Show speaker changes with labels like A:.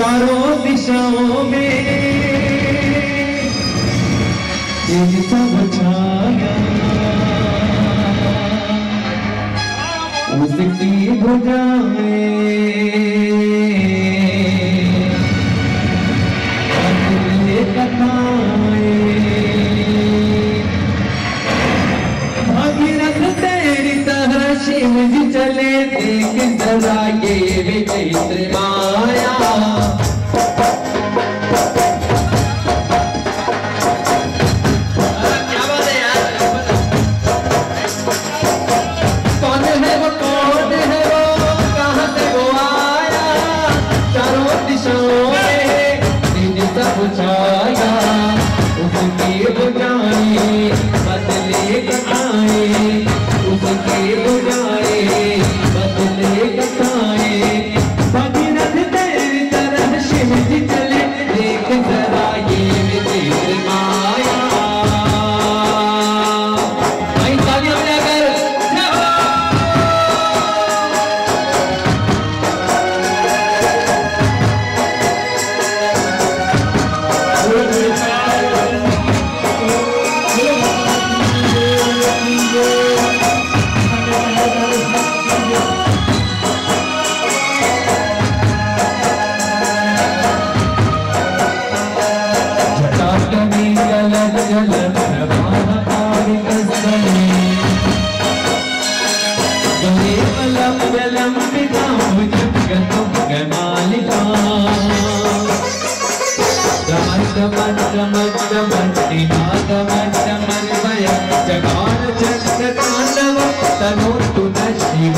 A: चारों दिशाओं में तेज सब छाया, उसकी भुजाएं अगले कथाएं, भागीरथ तेरी तरह शिव जी चले, देख जरा ये विचित्र माया। उसकी बुझाए बदले कथाएं, उसकी बुझाए बदले कथाएं, भगीरथ तेरी तरह शिव जी चले, देख जरा ये विचित्र माया। भाई तालियां बजाकर जगान चक्र तांडव तनो तु न शिव।